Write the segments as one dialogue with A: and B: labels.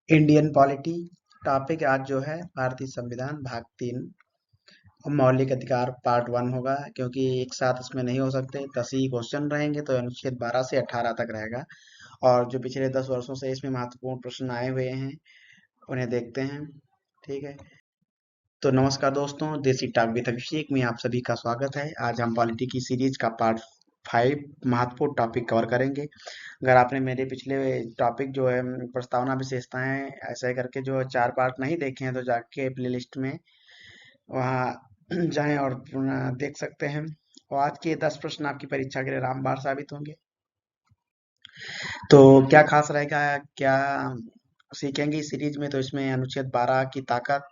A: Indian polity. Topic आज जो है भारतीय संविधान भाग 3 मौलिक अधिकार पार्ट 1 होगा, क्योंकि एक साथ इसमें नहीं हो सकते। 10 ही क्वेश्चन रहेंगे, तो अनुच्छेद 12 से 18 तक रहेगा। और जो पिछले 10 वर्षों से इसमें महत्वपूर्ण प्रश्न आए हुए हैं उन्हें देखते हैं। ठीक है, तो नमस्कार दोस्तों, देसी टॉक विद अभिषेक में आप सभी का स्वागत है। आज हम पॉलिटी की सीरीज का पार्ट 5 महत्वपूर्ण टॉपिक कवर करेंगे। अगर आपने मेरे पिछले टॉपिक जो है प्रस्तावना विशेषताएं ऐसे करके जो 4 पार्ट नहीं देखे हैं, तो जाके प्लेलिस्ट में वहाँ जाएं और पुनः देख सकते हैं। और आज के 10 प्रश्न आपकी परीक्षा के लिए रामबाण साबित होंगे। तो क्या खास रहेगा, क्या सीखेंगे इस सीरीज में? तो इसमें अनुच्छेद 12 की ताकत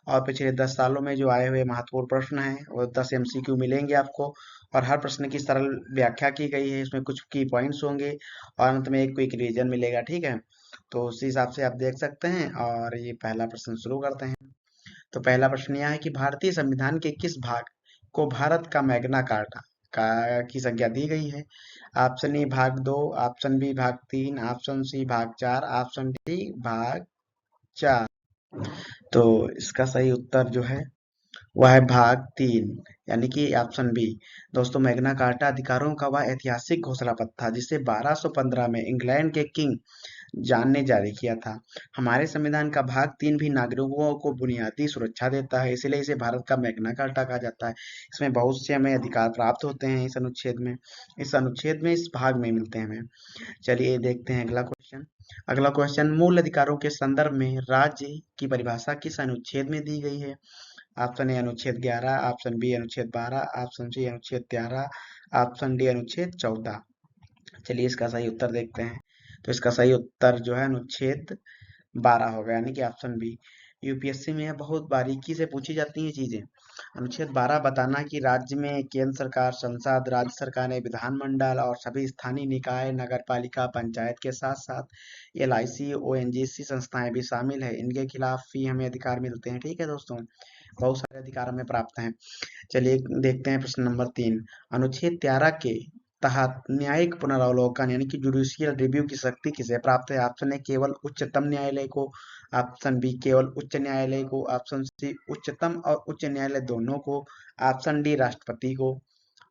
A: और पिछले 10 सालों में जो आए हुए महत्वपूर्ण प्रश्न हैं वो 10 एमसीक्यू मिलेंगे आपको। और हर प्रश्न की सरल व्याख्या की गई है, इसमें कुछ की पॉइंट्स होंगे और अंत में एक क्विक रिवीजन मिलेगा। ठीक है, तो उसी हिसाब से आप देख सकते हैं। और ये पहला प्रश्न शुरू करते हैं। तो पहला प्रश्न यह है कि भारतीय संविधान के किस भाग को भारत का मैग्ना कार्टा का की संज्ञा दी गई है? ऑप्शन ए भाग 2, ऑप्शन बी भाग 3, ऑप्शन सी भाग 4, ऑप्शन डी भाग 4। तो इसका सही उत्तर जो है वह है भाग 3, यानी कि ऑप्शन बी। दोस्तों, मैग्ना कार्टा अधिकारों का वह ऐतिहासिक घोषणा पत्र था जिसे 1215 में इंग्लैंड के किंग जॉन ने जारी किया था। हमारे संविधान का भाग 3 भी नागरिकों को बुनियादी सुरक्षा देता है, इसलिए इसे भारत का मैग्ना कार्टा कहा जाता है। इसमें बहुत से हमें अधिकार प्राप्त होते हैं इस अनुच्छेद में इस भाग में मिलते हैं हमें। चलिए देखते हैं अगला क्वेश्चन। अगला क्वेश्चन, मूल अधिकारों के संदर्भ में राज्य की परिभाषा किस अनुच्छेद में दी गई है? ऑप्शन ए अनुच्छेद 11, ऑप्शन बी अनुच्छेद 12, ऑप्शन सी अनुच्छेद 13, ऑप्शन डी अनुच्छेद 14। चलिए इसका सही उत्तर देखते हैं। तो इसका सही उत्तर जो है अनुच्छेद 12 होगा, यानी कि ऑप्शन बी। यूपीएससी में यह बहुत बारीकी से पूछी जाती हैं चीजें। अनुच्छेद 12 बताना कि राज्य में केंद्र सरकार, संसद, राज्य सरकारें, विधानमंडल और सभी स्थानीय निकाय, नगर पालिका, पंचायत के साथ साथ एलआईसी, ओएनजीसी संस्थाएं भी शामिल है। इनके खिलाफ भी हमें अधिकार मिलते हैं। ठीक है दोस्तों, बहुत सारे अधिकार हमें प्राप्त हैं। चलिए देखते हैं प्रश्न नंबर 3। अनुच्छेद 13 के तहत न्यायिक पुनरावलोकन यानी कि जुडिशियल रिव्यू की शक्ति किसे प्राप्त है? ऑप्शन ए केवल उच्चतम न्यायालय को, ऑप्शन बी केवल उच्च न्यायालय को, ऑप्शन सी उच्चतम और उच्च न्यायालय दोनों को, ऑप्शन डी राष्ट्रपति को।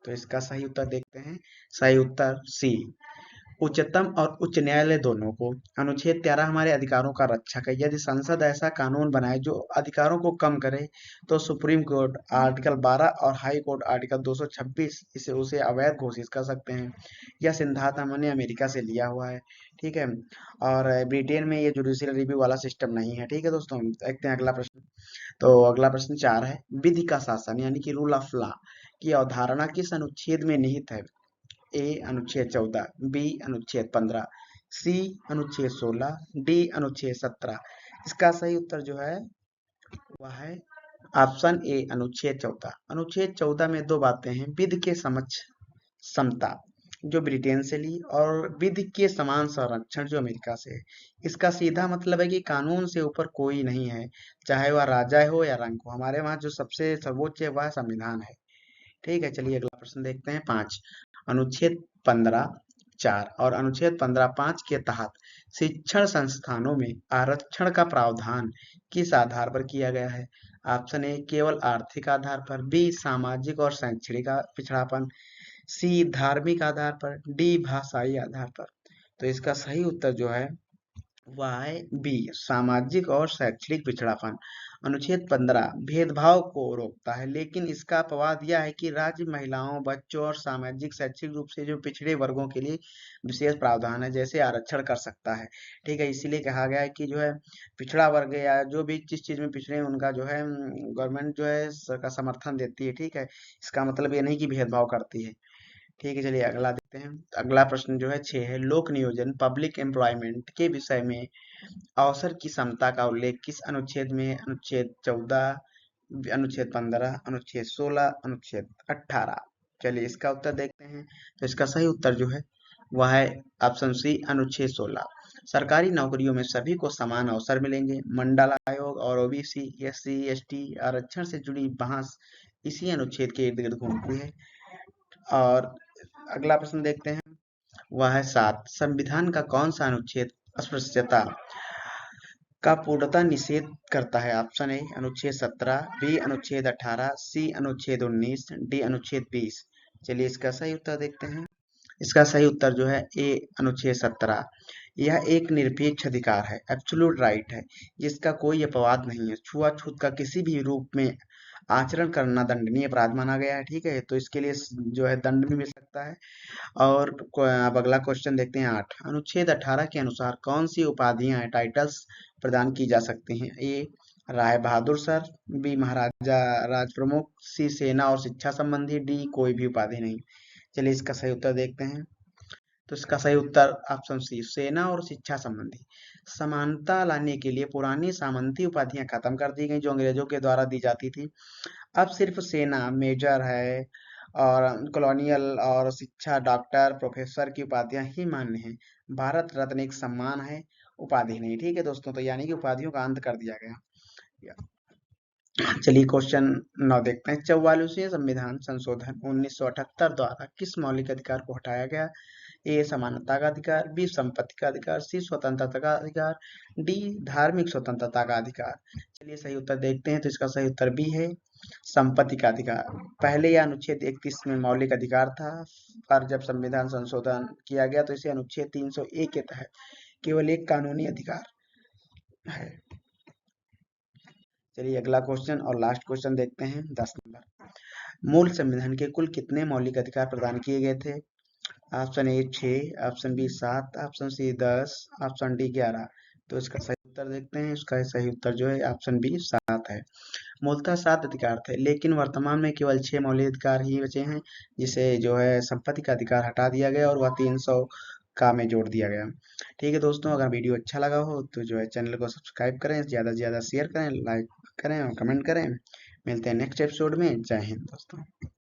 A: तो इसका सही उत्तर देखते हैं। सही उत्तर सी, उच्चतम और उच्च न्यायालय दोनों को। अनुच्छेद 13 हमारे अधिकारों का रक्षक है। यदि संसद ऐसा कानून बनाए जो अधिकारों को कम करे, तो सुप्रीम कोर्ट आर्टिकल 12 और हाई कोर्ट आर्टिकल 226 इसे उसे अवैध घोषित कर सकते हैं। यह सिद्धांत हमने अमेरिका से लिया हुआ है। ठीक है, और ब्रिटेन में ये जुडिशियल रिव्यू वाला सिस्टम नहीं है। ठीक है दोस्तों, देखते हैं अगला प्रश्न। तो अगला प्रश्न 4 है, विधि का शासन यानी कि रूल ऑफ लॉ की अवधारणा किस अनुच्छेद में निहित है? ए अनुच्छेद 14, बी अनुच्छेद 15, सी अनुच्छेद 16, डी अनुच्छेद 17। इसका सही उत्तर जो है वह है ऑप्शन ए अनुच्छेद 14। अनुच्छेद 14 में दो बातें हैं, विधि के समक्ष समता जो ब्रिटेन से ली, और विधि के समान संरक्षण जो अमेरिका से है। इसका सीधा मतलब है कि कानून से ऊपर कोई नहीं है, चाहे वह राजा हो या रंक हो। हमारे वहाँ जो सबसे सर्वोच्च है वह संविधान है। ठीक है, चलिए अगला प्रश्न देखते हैं 5। अनुच्छेद 15(4) और अनुच्छेद 15(5) के तहत शिक्षण संस्थानों में आरक्षण का प्रावधान किस आधार पर किया गया है? ऑप्शन ए केवल आर्थिक आधार पर, बी सामाजिक और शैक्षणिक पिछड़ापन, सी धार्मिक आधार पर, डी भाषाई आधार पर। तो इसका सही उत्तर जो है वह है बी सामाजिक और शैक्षणिक पिछड़ापन। अनुच्छेद 15 भेदभाव को रोकता है, लेकिन इसका अपवाद यह है कि राज्य महिलाओं, बच्चों और सामाजिक शैक्षिक रूप से जो पिछड़े वर्गों के लिए विशेष प्रावधान है, जैसे आरक्षण कर सकता है। ठीक है, इसीलिए कहा गया है कि जो है पिछड़ा वर्ग या जो भी जिस चीज में पिछड़े हैं, उनका जो है गवर्नमेंट जो है का समर्थन देती है। ठीक है, इसका मतलब ये नहीं कि भेदभाव करती है। ठीक है, चलिए अगला देखते हैं। अगला प्रश्न जो है 6 है, लोक नियोजन पब्लिक एम्प्लॉयमेंट के विषय में अवसर की समता का उल्लेख किस अनुच्छेद में है? अनुच्छेद 14, अनुच्छेद 15, अनुच्छेद 16, अनुच्छेद 18। चलिए इसका उत्तर देखते हैं। तो इसका सही उत्तर जो है वह है ऑप्शन सी अनुच्छेद 16। सरकारी नौकरियों में सभी को समान अवसर मिलेंगे। मंडल आयोग और ओबीसी, एससी, एसटी आरक्षण से जुड़ी बहस इसी अनुच्छेद के इर्द गिर्द घूमती है। और अगला प्रश्न देखते हैं, वह है 7। संविधान का कौन सा अनुच्छेद अस्पृश्यता का पूर्णतः निषेध करता है? ऑप्शन ए अनुच्छेद 17, बी अनुच्छेद 18, सी अनुच्छेद 19, डी अनुच्छेद 20। चलिए इसका सही उत्तर देखते हैं। इसका सही उत्तर जो है ए अनुच्छेद 17। यह एक निरपेक्ष अधिकार है, एब्सोल्यूट राइट है, जिसका कोई अपवाद नहीं है। छुआछूत का किसी भी रूप में आचरण करना दंडनीय अपराध माना गया है। ठीक है, तो इसके लिए जो है दंड भी मिल सकता है। और अब अगला क्वेश्चन देखते हैं 8। अनुच्छेद 18 के अनुसार कौन सी उपाधियां टाइटल्स प्रदान की जा सकती हैं? ए राय बहादुर सर, बी महाराजा राज प्रमुख, सी सेना और शिक्षा संबंधी, डी कोई भी उपाधि नहीं। चलिए इसका सही उत्तर देखते हैं। तो इसका सही उत्तर ऑप्शन सी सेना और शिक्षा संबंधी। समानता लाने के लिए पुरानी सामंती उपाधियां खत्म कर दी गई जो अंग्रेजों के द्वारा दी जाती थी। अब सिर्फ सेना मेजर है और कॉलोनियल और शिक्षा डॉक्टर प्रोफेसर की उपाधियां ही मान्य हैं। भारत रत्न एक सम्मान है, उपाधि नहीं। ठीक है दोस्तों, तो यानी कि उपाधियों का अंत कर दिया गया। चलिए क्वेश्चन 9 देखते हैं। 44वें संविधान संशोधन 1978 द्वारा किस मौलिक अधिकार को हटाया गया? ए समानता का अधिकार, बी संपत्ति का अधिकार, सी स्वतंत्रता का अधिकार, डी धार्मिक स्वतंत्रता का अधिकार। चलिए सही उत्तर देखते हैं। तो इसका सही उत्तर बी है संपत्ति का अधिकार। पहले यह अनुच्छेद 31 में मौलिक अधिकार था, पर जब संविधान संशोधन किया गया तो इसे अनुच्छेद 301 के तहत केवल एक कानूनी अधिकार है। चलिए अगला क्वेश्चन और लास्ट क्वेश्चन देखते हैं 10 नंबर। मूल संविधान के कुल कितने मौलिक अधिकार प्रदान किए गए थे? Option A 6, option B 7, option C 10, option D 11। तो इसका सही उत्तर देखते हैं। इसका सही उत्तर जो है ऑप्शन बी 7 है। मूलतः 7 अधिकार थे, लेकिन वर्तमान में केवल 6 मौलिक अधिकार ही बचे हैं, जिसे जो है संपत्ति का अधिकार हटा दिया गया और वह 300 का में जोड़ दिया गया। ठीक है दोस्तों, अगर वीडियो अच्छा लगा हो तो जो है चैनल को सब्सक्राइब करें, ज़्यादा से ज़्यादा शेयर करें, लाइक करें और कमेंट करें। मिलते हैं नेक्स्ट एपिसोड में। जय हिंद दोस्तों।